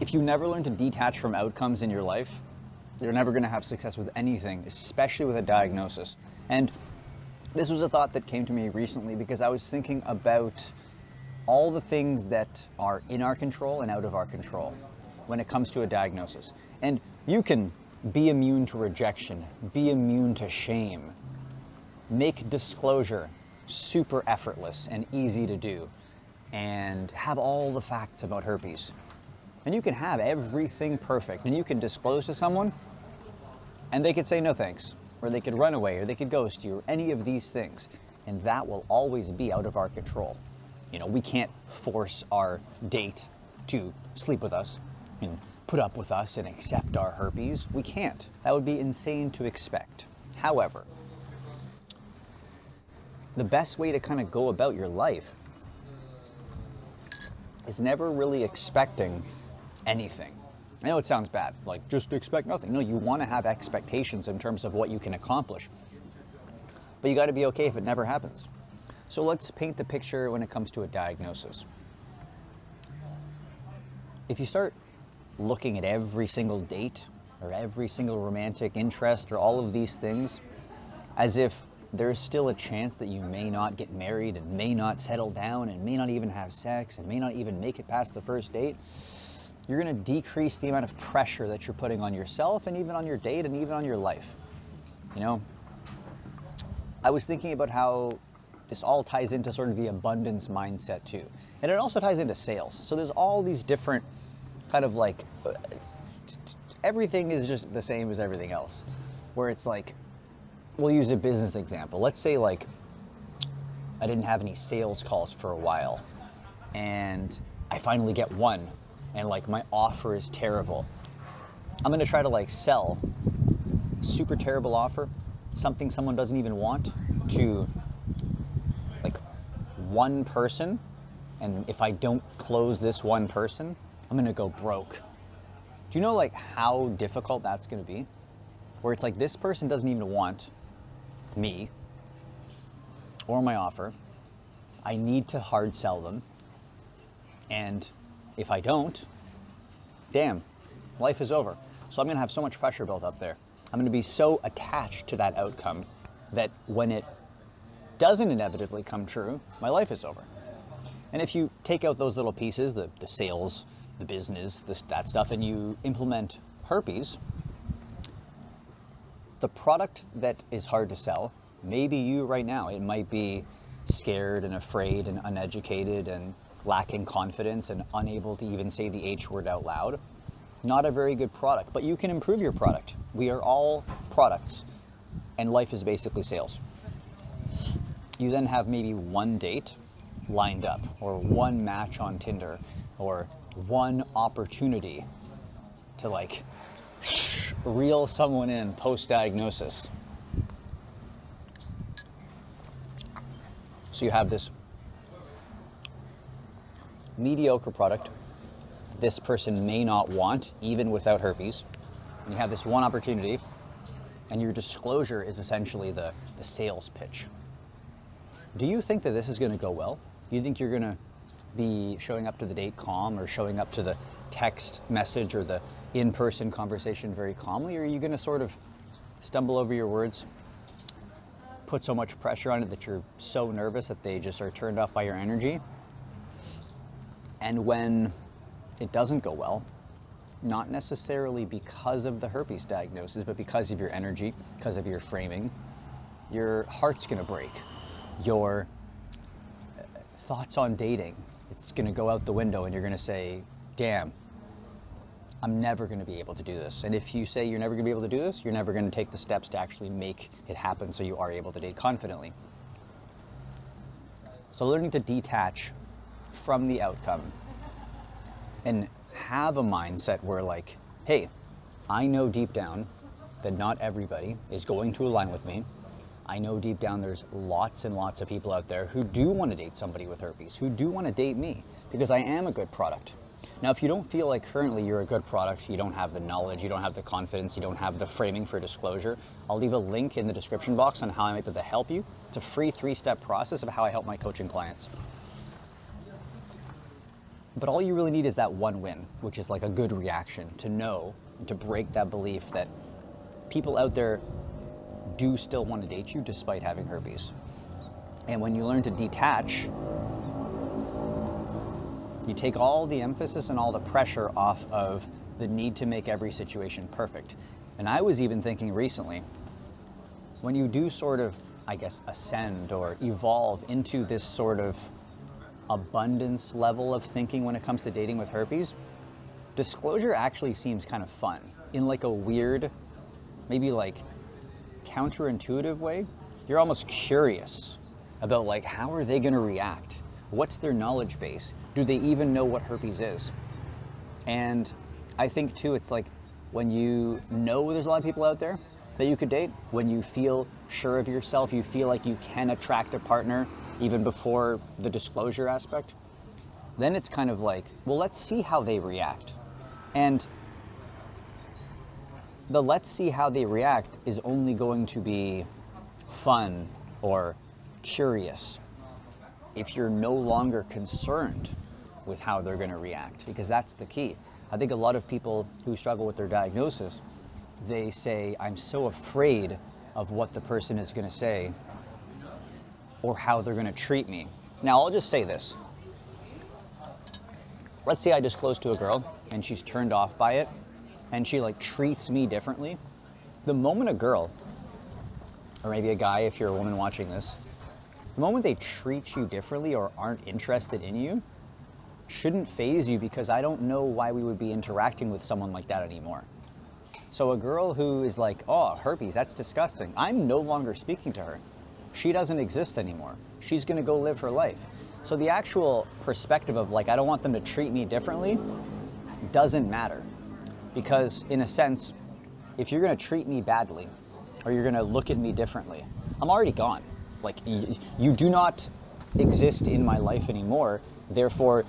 If you never learn to detach from outcomes in your life, you're never going to have success with anything, especially with a diagnosis. And this was a thought that came to me recently because I was thinking about all the things that are in our control and out of our control when it comes to a diagnosis. And you can be immune to rejection, be immune to shame, make disclosure super effortless and easy to do, and have all the facts about herpes. And you can have everything perfect, and you can disclose to someone, and they could say no thanks, or they could run away, or they could ghost you, or any of these things. And that will always be out of our control. You know, we can't force our date to sleep with us and put up with us and accept our herpes. We can't. That would be insane to expect. However, the best way to kind of go about your life is never really expecting anything. I know it sounds bad, like just expect nothing. No, you want to have expectations in terms of what you can accomplish. But you got to be okay if it never happens. So let's paint the picture when it comes to a diagnosis. If you start looking at every single date or every single romantic interest or all of these things as if there's still a chance that you may not get married and may not settle down and may not even have sex and may not even make it past the first date, you're going to decrease the amount of pressure that you're putting on yourself and even on your date and even on your life. You know, I was thinking about how this all ties into sort of the abundance mindset too. And it also ties into sales. So there's all these different kind of like, everything is just the same as everything else. Where it's like, we'll use a business example. Let's say like, I didn't have any sales calls for a while and I finally get one and like my offer is terrible. I'm gonna try to like sell a super terrible offer, something someone doesn't even want, to like one person, and if I don't close this one person, I'm gonna go broke. Do you know like how difficult that's gonna be? Where it's like this person doesn't even want me or my offer. I need to hard sell them. And if I don't, damn, life is over. So I'm gonna have so much pressure built up there. I'm gonna be so attached to that outcome that when it doesn't inevitably come true, my life is over. And if you take out those little pieces, the sales, the business, that stuff, and you implement herpes, the product that is hard to sell, maybe you right now, it might be scared and afraid and uneducated and lacking confidence and unable to even say the H word out loud. Not a very good product, but you can improve your product. We are all products, and life is basically sales. You then have maybe one date lined up, or one match on Tinder, or one opportunity to like reel someone in post-diagnosis. So you have this mediocre product this person may not want, even without herpes. And you have this one opportunity, and your disclosure is essentially the sales pitch. Do you think that this is going to go well? Do you think you're going to be showing up to the date calm, or showing up to the text message or the in-person conversation very calmly? Or are you going to sort of stumble over your words, put so much pressure on it that you're so nervous that they just are turned off by your energy? And when it doesn't go well, not necessarily because of the herpes diagnosis, but because of your energy, because of your framing, your heart's going to break. Your thoughts on dating, it's going to go out the window, and you're going to say, damn, I'm never going to be able to do this. And if you say you're never going to be able to do this, you're never going to take the steps to actually make it happen so you are able to date confidently. So learning to detach from the outcome and have a mindset where like, hey, I know deep down that not everybody is going to align with me. I know deep down there's lots and lots of people out there who do want to date somebody with herpes, who do want to date me, because I am a good product. Now, if you don't feel like currently you're a good product, you don't have the knowledge, you don't have the confidence, you don't have the framing for disclosure, I'll leave a link in the description box on how I'm able to help you. It's a free 3-step process of how I help my coaching clients. But all you really need is that one win, which is like a good reaction to know, to break that belief that people out there do still want to date you despite having herpes. And when you learn to detach, you take all the emphasis and all the pressure off of the need to make every situation perfect. And I was even thinking recently, when you do sort of, I guess, ascend or evolve into this sort of abundance level of thinking when it comes to dating with herpes, disclosure actually seems kind of fun in like a weird, maybe like counterintuitive way. You're almost curious about like, how are they going to react? What's their knowledge base? Do they even know what herpes is? And I think too, it's like when you know there's a lot of people out there that you could date, when you feel sure of yourself, you feel like you can attract a partner even before the disclosure aspect, then it's kind of like, well, let's see how they react. And the let's see how they react is only going to be fun or curious if you're no longer concerned with how they're going to react, because that's the key. I think a lot of people who struggle with their diagnosis, they say, I'm so afraid of what the person is going to say or how they're going to treat me. Now, I'll just say this. Let's say I disclose to a girl and she's turned off by it and she like treats me differently. The moment a girl, or maybe a guy if you're a woman watching this, the moment they treat you differently or aren't interested in you, shouldn't faze you, because I don't know why we would be interacting with someone like that anymore. So a girl who is like, oh, herpes, that's disgusting. I'm no longer speaking to her. She doesn't exist anymore. She's going to go live her life. So the actual perspective of like, I don't want them to treat me differently doesn't matter. Because in a sense, if you're going to treat me badly or you're going to look at me differently, I'm already gone. Like, you do not exist in my life anymore. Therefore,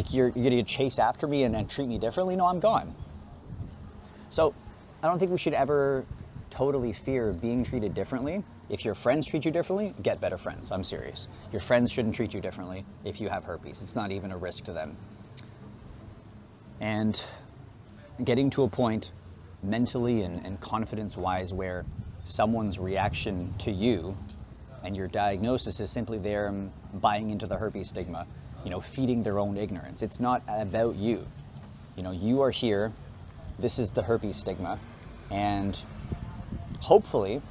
you're going to chase after me and treat me differently. No, I'm gone. So I don't think we should ever totally fear being treated differently. If your friends treat you differently, get better friends. I'm serious. Your friends shouldn't treat you differently if you have herpes. It's not even a risk to them. And getting to a point mentally and confidence-wise where someone's reaction to you and your diagnosis is simply them buying into the herpes stigma, feeding their own ignorance. It's not about you. You are here. This is the herpes stigma. And hopefully,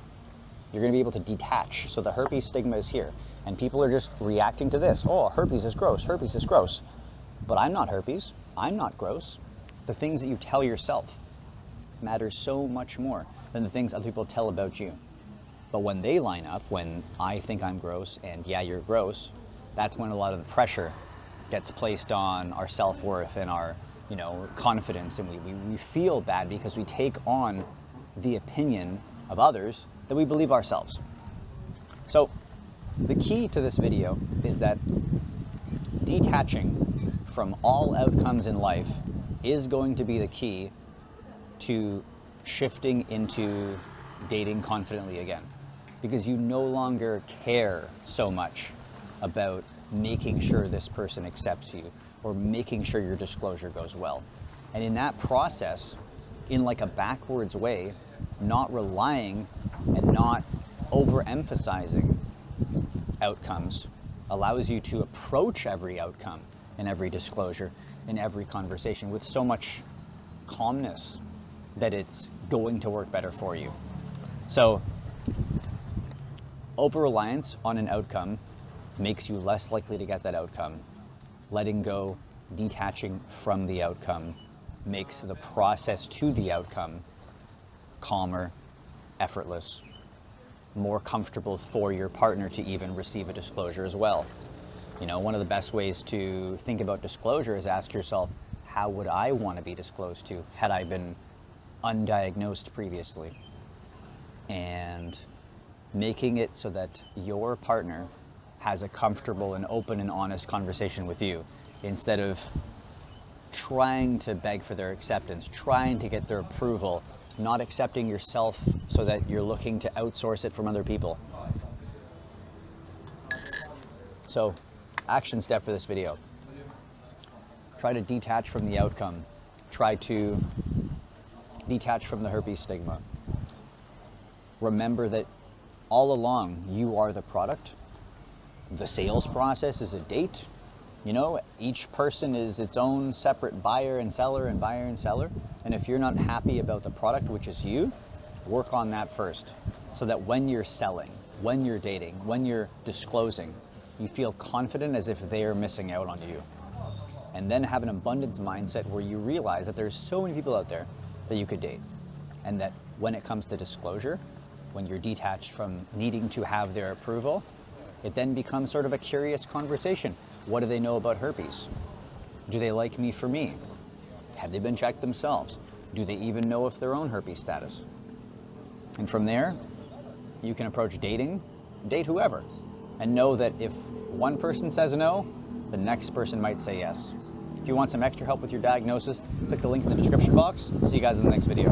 you're going to be able to detach. So the herpes stigma is here. And people are just reacting to this. Oh, herpes is gross. Herpes is gross. But I'm not herpes. I'm not gross. The things that you tell yourself matter so much more than the things other people tell about you. But when they line up, when I think I'm gross and yeah, you're gross, that's when a lot of the pressure gets placed on our self-worth and our, confidence, and we feel bad because we take on the opinion of others that we believe ourselves. So the key to this video is that detaching from all outcomes in life is going to be the key to shifting into dating confidently again, because you no longer care so much about making sure this person accepts you or making sure your disclosure goes well. And in that process, in like a backwards way, not relying and not overemphasizing outcomes allows you to approach every outcome and every disclosure in every conversation with so much calmness that it's going to work better for you. So over-reliance on an outcome makes you less likely to get that outcome. Letting go, detaching from the outcome makes the process to the outcome calmer, effortless, more comfortable for your partner to even receive a disclosure as well. One of the best ways to think about disclosure is ask yourself, how would I want to be disclosed to had I been undiagnosed previously? And making it so that your partner has a comfortable and open and honest conversation with you, instead of trying to beg for their acceptance, trying to get their approval, not accepting yourself so that you're looking to outsource it from other people. So, action step for this video. Try to detach from the outcome. Try to detach from the herpes stigma. Remember that all along, you are the product. The sales process is a date. You know, each person is its own separate buyer and seller and buyer and seller. And if you're not happy about the product, which is you, work on that first. So that when you're selling, when you're dating, when you're disclosing, you feel confident as if they're missing out on you. And then have an abundance mindset where you realize that there's so many people out there that you could date. And that when it comes to disclosure, when you're detached from needing to have their approval, it then becomes sort of a curious conversation. What do they know about herpes? Do they like me for me? Have they been checked themselves? Do they even know if their own herpes status? And from there, you can approach dating, date whoever, and know that if one person says no, the next person might say yes. If you want some extra help with your diagnosis, click the link in the description box. See you guys in the next video.